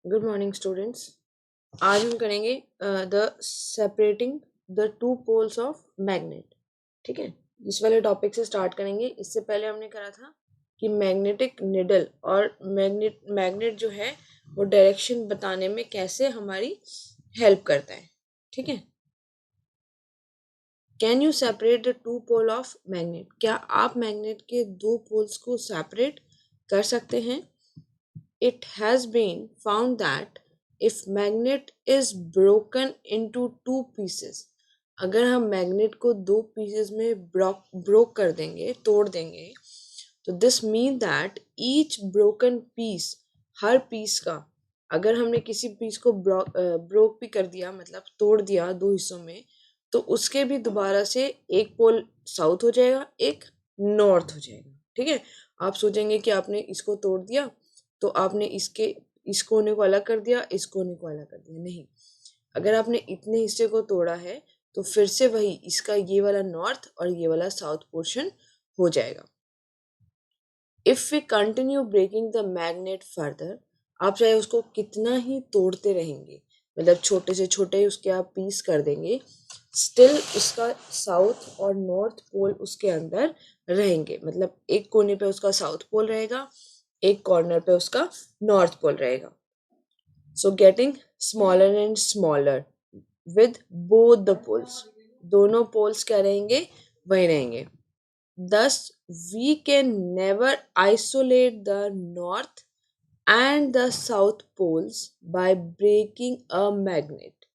Good morning students. आज हम करेंगे the separating the two poles of magnet. ठीक है, इस वाले टॉपिक से स्टार्ट करेंगे। इससे पहले हमने करा था कि मैग्नेटिक निडल और मैग्नेट जो है वो डायरेक्शन बताने में कैसे हमारी हेल्प करता है। ठीक है, can you separate the two pole of magnet? क्या आप मैग्नेट के दो पोल्स को सेपरेट कर सकते हैं? It has been found that if magnet is broken into two pieces, अगर हम मैग्नेट को दो पीसेस में ब्रोक कर देंगे, तोड़ देंगे, तो this mean that each broken piece, हर पीस का, अगर हमने किसी पीस को ब्रोक भी कर दिया, मतलब तोड़ दिया दो हिस्सों में, तो उसके भी दोबारा से एक पोल साउथ हो जाएगा, एक नॉर्थ हो जाएगा। ठीक है, आप सोचेंगे कि आपने इसको तोड़ दिया तो आपने इस कोने को अलग कर दिया, इस कोने को अलग कर दिया। नहीं, अगर आपने इतने हिस्से को तोड़ा है तो फिर से वही इसका ये वाला नॉर्थ और ये वाला साउथ पोर्शन हो जाएगा। If we continue breaking the magnet further, आप चाहे उसको कितना ही तोड़ते रहेंगे, मतलब छोटे से छोटे उसके आप पीस कर देंगे, स्टिल उसका साउथ और नॉर्थ पोल उसके अंदर रहेंगे। मतलब एक कोने पे उसका साउथ पोल रहेगा, एक कॉर्नर पे उसका नॉर्थ पोल रहेगा। So getting smaller and smaller with both the poles, दोनों पोल्स क्या रहेंगे? वही रहेंगे। Thus, we can never isolate the north and the south poles by breaking a magnet।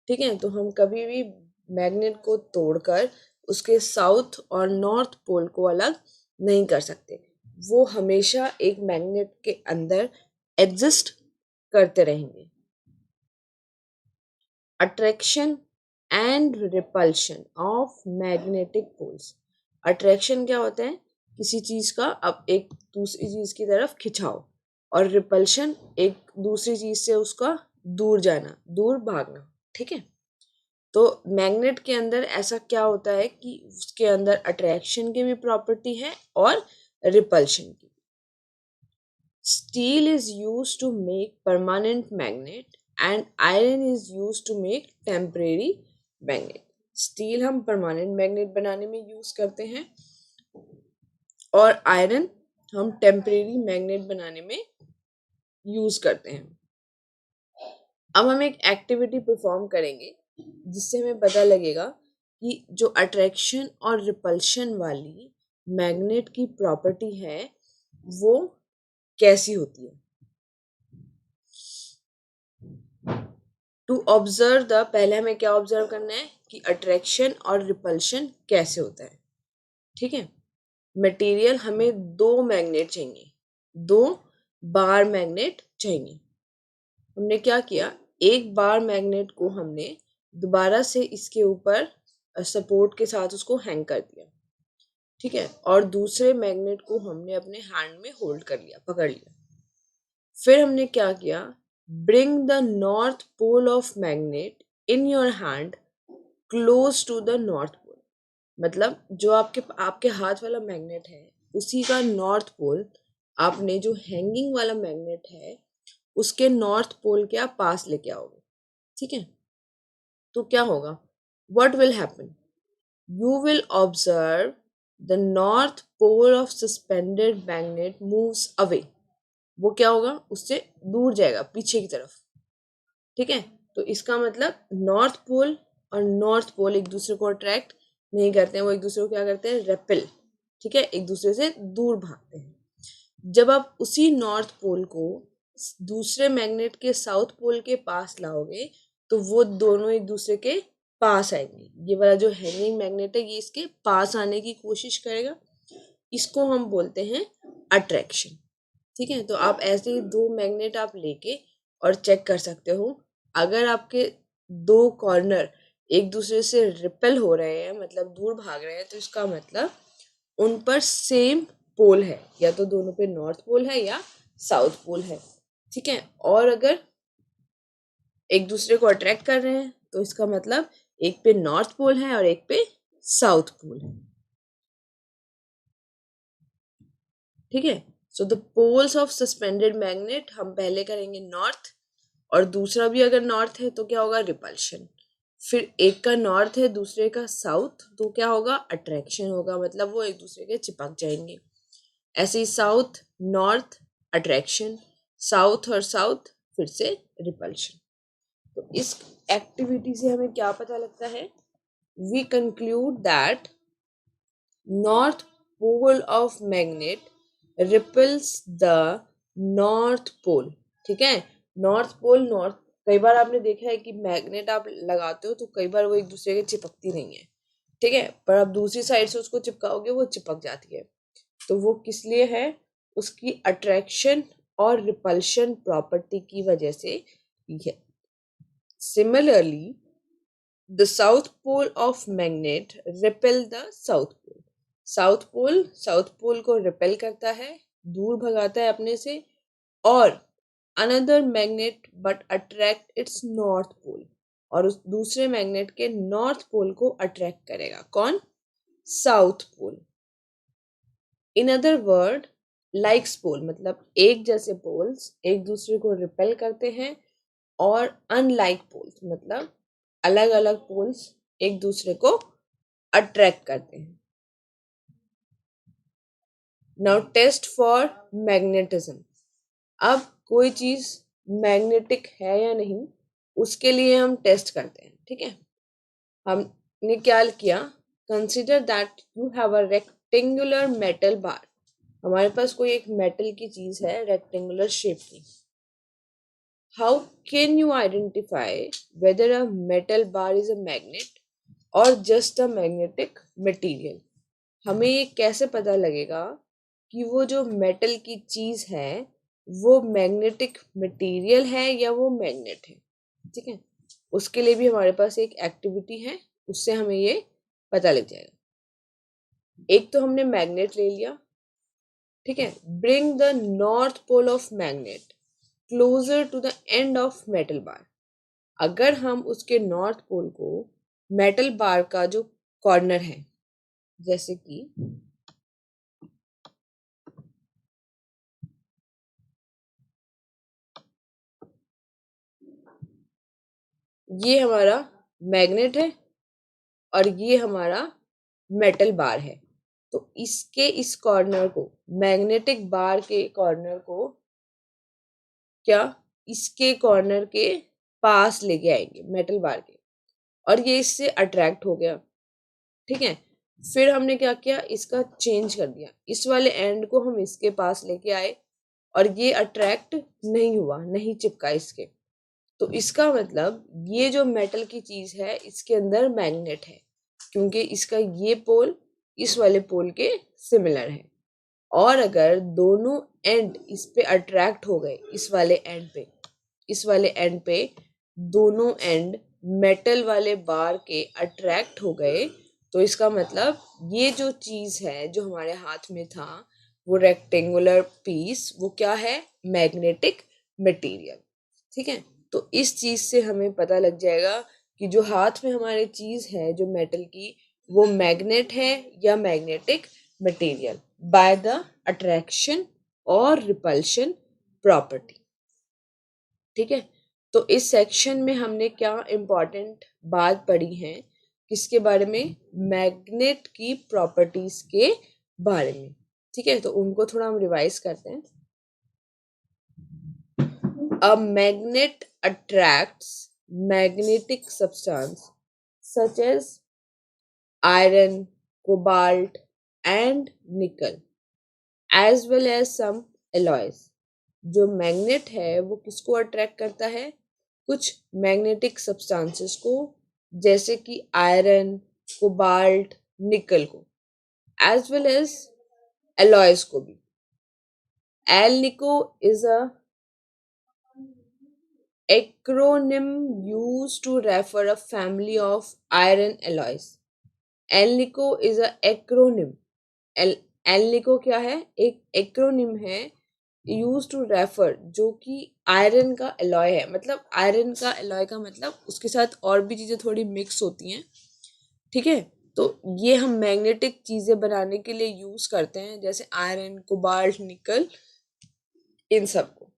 ठीक है, तो हम कभी भी मैग्नेट को तोड़कर उसके साउथ और नॉर्थ पोल को अलग नहीं कर सकते। वो हमेशा एक मैग्नेट के अंदर एग्जिस्ट करते रहेंगे। Attraction and repulsion of magnetic poles. Attraction क्या होता है? किसी चीज का अब एक दूसरी चीज की तरफ खिंचाव, और रिपल्शन एक दूसरी चीज से उसका दूर जाना, दूर भागना। ठीक है, तो मैग्नेट के अंदर ऐसा क्या होता है कि उसके अंदर अट्रैक्शन की भी प्रॉपर्टी है और रिपल्शन की। Steel is used to make permanent magnet and iron is used to make temporary magnet। Steel हम परमानेंट मैग्नेट बनाने में यूज करते हैं और आयरन हम टेम्परेरी मैग्नेट बनाने में यूज करते हैं। अब हम एक एक्टिविटी परफॉर्म करेंगे जिससे हमें पता लगेगा कि जो अट्रैक्शन और रिपल्शन वाली मैग्नेट की प्रॉपर्टी है वो कैसी होती है। टू ऑब्जर्व द, पहले हमें क्या ऑब्जर्व करना है कि अट्रैक्शन और रिपल्शन कैसे होता है। ठीक है, मटेरियल हमें दो मैग्नेट चाहिए, दो बार मैग्नेट चाहिए। हमने क्या किया, एक बार मैग्नेट को हमने दोबारा से इसके ऊपर सपोर्ट के साथ उसको हैंग कर दिया। ठीक है, और दूसरे मैग्नेट को हमने अपने हैंड में होल्ड कर लिया, पकड़ लिया। फिर हमने क्या किया, bring the north pole of magnet in your hand close to the north pole. मतलब जो आपके आपके हाथ वाला मैग्नेट है उसी का नॉर्थ पोल आपने जो हैंगिंग वाला मैग्नेट है उसके नॉर्थ पोल के आप पास लेके आओगे। ठीक है, तो क्या होगा, what will happen? You will observe the north pole of suspended magnet moves away। वो क्या होगा, उससे दूर जाएगा, पीछे की तरफ। ठीक है, तो इसका मतलब नॉर्थ पोल और नॉर्थ पोल एक दूसरे को अट्रैक्ट नहीं करते हैं, वो एक दूसरे को क्या करते हैं, रेपेल। ठीक है, एक दूसरे से दूर भागते हैं। जब आप उसी नॉर्थ पोल को दूसरे मैग्नेट के साउथ पोल के पास लाओगे तो वो दोनों एक दूसरे के पास आएंगे। ये वाला जो हैंगिंग मैग्नेट है ये इसके पास आने की कोशिश करेगा, इसको हम बोलते हैं अट्रैक्शन। ठीक है, तो आप ऐसे ही दो मैग्नेट आप लेके और चेक कर सकते हो, अगर आपके दो कॉर्नर एक दूसरे से रिपेल हो रहे हैं, मतलब दूर भाग रहे हैं, तो इसका मतलब उन पर सेम पोल है, या तो दोनों पे नॉर्थ पोल है या साउथ पोल है। ठीक है, और अगर एक दूसरे को अट्रैक्ट कर रहे हैं तो इसका मतलब एक पे नॉर्थ पोल है और एक पे साउथ पोल है। ठीक है, so the poles of suspended magnet हम पहले करेंगे नॉर्थ, और दूसरा भी अगर नॉर्थ है तो क्या होगा, रिपल्शन। फिर एक का नॉर्थ है दूसरे का साउथ, तो क्या होगा, अट्रैक्शन होगा, मतलब वो एक दूसरे के चिपक जाएंगे। ऐसे ही साउथ नॉर्थ अट्रैक्शन, साउथ और साउथ फिर से रिपल्शन। तो इस एक्टिविटी से हमें क्या पता लगता है, we conclude that north pole of magnet repels the north pole. ठीक है, नॉर्थ पोल नॉर्थ, कई बार आपने देखा है कि मैग्नेट आप लगाते हो तो कई बार वो एक दूसरे के चिपकती नहीं है, ठीक है, पर आप दूसरी साइड से उसको चिपकाओगे वो चिपक जाती है। तो वो किस लिए है, उसकी अट्रैक्शन और रिपल्शन प्रॉपर्टी की वजह से है। Similarly the south pole of magnet repel the south pole. South pole को रिपेल करता है, दूर भगाता है अपने से, और another magnet but attract its north pole, और उस दूसरे मैग्नेट के नॉर्थ पोल को अट्रैक्ट करेगा, कौन, south pole. In other word likes pole, मतलब एक जैसे पोल्स एक दूसरे को रिपेल करते हैं, और अनलाइक पोल्स मतलब अलग अलग पोल्स एक दूसरे को अट्रैक्ट करते हैं। Now test for magnetism. अब कोई चीज मैग्नेटिक है या नहीं उसके लिए हम टेस्ट करते हैं, ठीक है। हमने क्या किया, consider that you have a rectangular metal bar. हमारे पास कोई एक मेटल की चीज है रेक्टेंगुलर शेप की। How can you identify whether a metal bar is a magnet और जस्ट अ मैग्नेटिक मटेरियल। हमें ये कैसे पता लगेगा कि वो जो मेटल की चीज है वो मैग्नेटिक मटेरियल है या वो मैग्नेट है, ठीक है। उसके लिए भी हमारे पास एक एक्टिविटी है, उससे हमें ये पता लग जाएगा। एक तो हमने मैग्नेट ले लिया, ठीक है। Bring the north pole of magnet closer to the end of metal bar. अगर हम उसके नॉर्थ पोल को मेटल बार का जो कॉर्नर है, जैसे कि ये हमारा मैग्नेट है और ये हमारा मेटल बार है, तो इसके इस कॉर्नर को, मैग्नेटिक बार के कॉर्नर को क्या, इसके कॉर्नर के पास लेके आएंगे मेटल बार के, और ये इससे अट्रैक्ट हो गया, ठीक है। फिर हमने क्या किया, इसका चेंज कर दिया, इस वाले एंड को हम इसके पास लेके आए और ये अट्रैक्ट नहीं हुआ, नहीं चिपका इसके। तो इसका मतलब ये जो मेटल की चीज है इसके अंदर मैग्नेट है, क्योंकि इसका ये पोल इस वाले पोल के सिमिलर है। और अगर दोनों एंड इस पे अट्रैक्ट हो गए, इस वाले एंड पे, इस वाले एंड पे दोनों एंड मेटल वाले बार के अट्रैक्ट हो गए, तो इसका मतलब ये जो चीज है जो हमारे हाथ में था, वो रेक्टेंगुलर पीस, वो क्या है, मैग्नेटिक मटेरियल, ठीक है। तो इस चीज से हमें पता लग जाएगा कि जो हाथ में हमारे चीज है जो मेटल की, वो मैग्नेट है या magnetic material by the attraction और रिपल्शन प्रॉपर्टी, ठीक है। तो इस सेक्शन में हमने क्या इम्पोर्टेंट बात पढ़ी है, किसके बारे में, मैग्नेट की प्रॉपर्टीज के बारे में, ठीक है। तो उनको थोड़ा हम रिवाइज करते हैं। A magnet attracts magnetic substance such as iron, cobalt, and nickel, as well as some alloys. जो मैग्नेट है वो किसको अट्रैक्ट करता है, कुछ मैग्नेटिक सब्सटेंसेस को, जैसे कि आयरन, कोबाल्ट, निकल को, एज वेल एज एलॉयज को भी। एल निको is a acronym used to refer a family of iron alloys. एलनिको is a acronym. एलनिको क्या है, एक एक्रोनिम है, यूज टू रेफर, जो कि आयरन का एलॉय है। मतलब आयरन का एलॉय का मतलब उसके साथ और भी चीजें थोड़ी मिक्स होती हैं, ठीक है। तो ये हम मैग्नेटिक चीजें बनाने के लिए यूज करते हैं, जैसे आयरन, कोबाल्ट, निकल, इन सब को।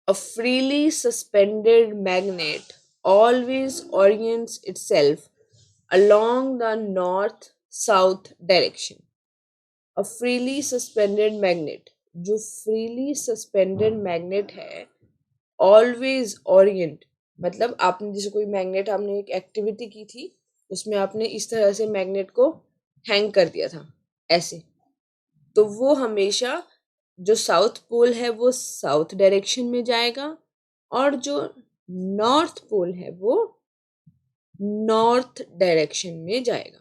A freely suspended magnet always orients itself along the north-south direction. A freely suspended magnet, जो freely suspended magnet है, always orient, मतलब आपने जैसे कोई मैग्नेट, आपने एक एक्टिविटी की थी, उसमें आपने इस तरह से मैग्नेट को हैंग कर दिया था ऐसे, तो वो हमेशा जो साउथ पोल है वो साउथ डायरेक्शन में जाएगा और जो नॉर्थ पोल है वो नॉर्थ डायरेक्शन में जाएगा।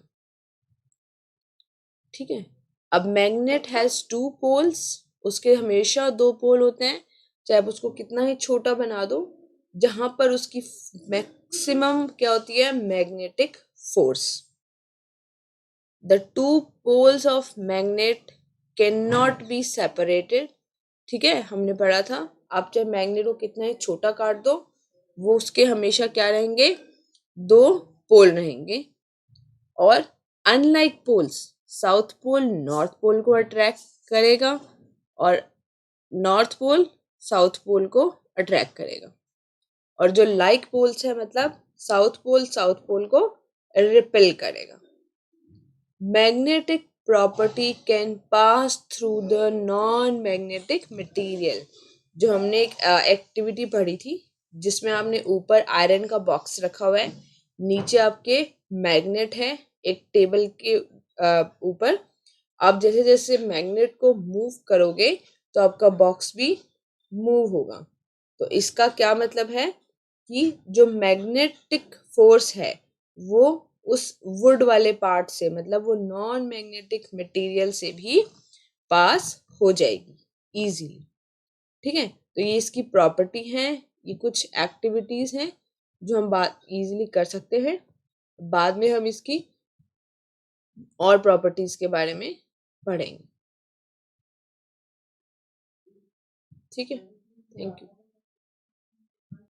ठीक है। अब मैग्नेट हैज टू पोल्स, उसके हमेशा दो पोल होते हैं, चाहे आप उसको कितना ही छोटा बना दो, जहां पर उसकी मैक्सिमम क्या होती है, magnetic force. The two poles of magnet can not be separated. ठीक है, हमने पढ़ा था, आप चाहे मैग्नेट को कितना ही छोटा काट दो, वो उसके हमेशा क्या रहेंगे, दो पोल रहेंगे। और unlike poles, south pole north pole को अट्रैक्ट करेगा और नॉर्थ पोल साउथ पोल को अट्रैक्ट करेगा। और जो लाइक पोल्स है, मतलब साउथ पोल को रिपेल करेगा। Magnetic property can pass through the non magnetic material, जो हमने एक एक्टिविटी पढ़ी थी जिसमें आपने ऊपर आयरन का बॉक्स रखा हुआ है, नीचे आपके मैग्नेट है एक टेबल के ऊपर। आप जैसे जैसे मैग्नेट को मूव करोगे तो आपका बॉक्स भी मूव होगा। तो इसका क्या मतलब है कि जो मैग्नेटिक फोर्स है वो उस वुड वाले पार्ट से, मतलब वो नॉन मैग्नेटिक मटेरियल से भी पास हो जाएगी इजीली। ठीक है, तो ये इसकी प्रॉपर्टी है, ये कुछ एक्टिविटीज हैं जो हम बात इजीली कर सकते हैं। बाद में हम इसकी और प्रॉपर्टीज के बारे में पढ़ेंगे। ठीक है, थैंक यू।